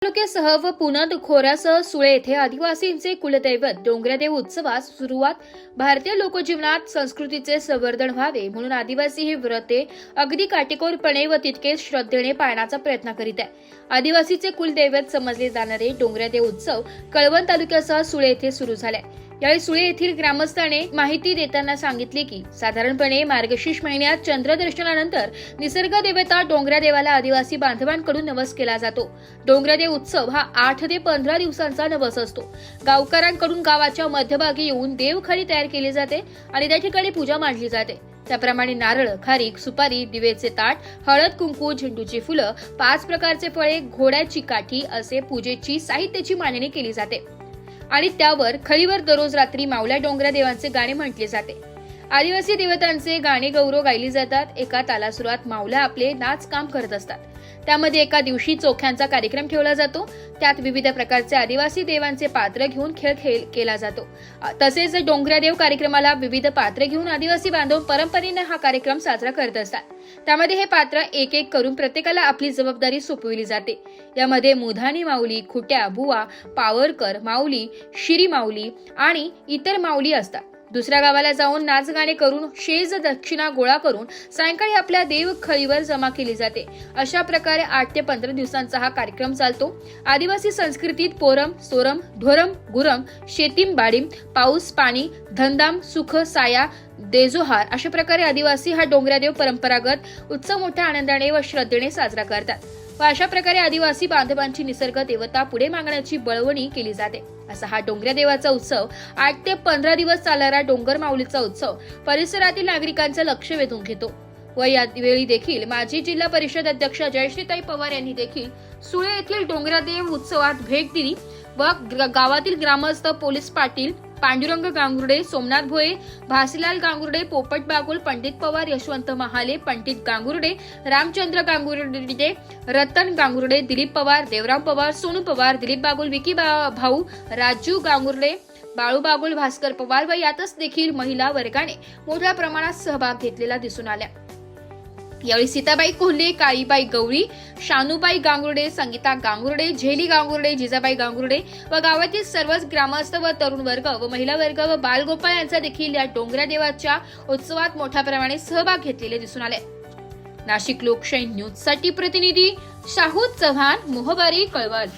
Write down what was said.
तालुक्यासह व पुनद खोऱ्यासह सुळे येथे आदिवासींचे कुलदैवत डोंगरदेव उत्सवास सुरुवात. भारतीय लोकजीवनात संस्कृतीचे संवर्धन व्हावे म्हणून आदिवासी ही व्रते अगदी काटेकोरपणे व तितकेच श्रद्धेने पाळण्याचा प्रयत्न करीत आहे. आदिवासीचे कुलदैवत समजले जाणारे डोंगरदेव उत्सव कळवण तालुक्यासह सुळे येथे सुरू झालाय. यावेळी सुळे येथील ग्रामस्थांनी माहिती देताना सांगितले की साधारणपणे मार्गशीर्ष महिन्यात चंद्रदर्शनानंतर निसर्ग देवता डोंगरदेवाला आदिवासी बांधवांकडून नवस केला जातो. डोंगरदेव उत्सव हा 8 ते 15 दिवसांचा नवस असतो. गावकऱ्यांकडून गावाच्या मध्यभागी येऊन देवखडी तयार केली जाते आणि त्या ठिकाणी पूजा मांडली जाते. त्याप्रमाणे नारळ, खारीक, सुपारी, दिवेचे ताट, हळद, कुंकू, झेंडूची फुलं, 5 प्रकारचे फळे, घोड्याची काठी असे पूजेची साहित्याची मांडणी केली जाते आणि त्यावर खळीवर दररोज रात्री मावल्या डोंगरदेवांचे गाणे म्हटले जाते. आदिवासी देवतांचे गाणे गौरव गायली जातात. एका तालासुरात मावल्या आपले नाच काम करत असतात. त्यामध्ये एका दिवशी चोख्यांचा कार्यक्रम ठेवला जातो. त्यात विविध प्रकारचे आदिवासी देवांचे पात्र घेऊन खेळ केला जातो. तसेच डोंगरदेव कार्यक्रमाला विविध पात्र घेऊन आदिवासी बांधव परंपरेने हा कार्यक्रम साजरा करत असतात. त्यामध्ये हे पात्र एक एक करून प्रत्येकाला आपली जबाबदारी सोपविली जाते. यामध्ये मुधानी माऊली, खुट्या, बुवा, पावरकर माऊली, शिरी माऊली आणि इतर माऊली असतात. दुसऱ्या गावाला जाऊन नाच गाणे करून शेज दक्षिणा गोळा करून सायंकाळी आपल्या देवखळीवर जमा केली जाते. अशा प्रकारे 8 ते 15 दिवसांचा हा कार्यक्रम चालतो. आदिवासी संस्कृतीत पोरम, सोरम, ढोरम, गुरम, शेतीम, बाडीम, पाऊस, पाणी, धंदाम, सुख, साया, देजोहार अशा प्रकारे आदिवासी हा डोंगरदेव परंपरागत उत्सव मोठ्या आनंदाने व श्रद्धेने साजरा करतात व अशा प्रकारे आदिवासी बांधवांची निसर्ग देवता पुढे मागण्याची बळवणी केली जाते. असा हा डोंगरदेवाचा उत्सव 8 ते 15 दिवस चालणारा डोंगर माऊलीचा उत्सव परिसरातील नागरिकांचं लक्ष वेधून घेतो व यावेळी देखील माजी जिल्हा परिषद अध्यक्ष जयश्रीताई पवार यांनी देखील सुळे येथील डोंगरदेव उत्सवात भेट दिली व गावातील ग्रामस्थ, पोलीस पाटील, पांडुरंग गांगुर्डे, सोमनाथ भोये, भासीलाल गांगुर्डे, पोपट बागुल, पंडित पवार, यशवंत महाले, पंडित गांगुर्डे, रामचंद्र गांगुर्डे, रतन गांगुर्डे, दिलीप पवार, देवराम पवार, सोनू पवार, दिलीप बागुल, विकी भाऊ, राजू गांगुर्डे, बाळू बागुल, भास्कर पवार व यातच देखील महिला वर्गाने मोठ्या प्रमाणात सहभाग घेतलेला दिसून आला. यावेळी सीताबाई कोल्हे, काळीबाई गवळी, शानूबाई गांगुर्डे, संगीता गांगुर्डे, झेली गांगुर्डे, जिजाबाई गांगुर्डे व गावातील सर्वच ग्रामस्थ व तरुण वर्ग व महिला वर्ग व बालगोपाळ यांचा देखील या डोंगरदेवाच्या उत्सवात मोठ्या प्रमाणात सहभाग घेतलेले दिसून आले. नाशिक लोकशाही न्यूज साठी प्रतिनिधी शाहू चव्हाण, मोहबारी, कळवण.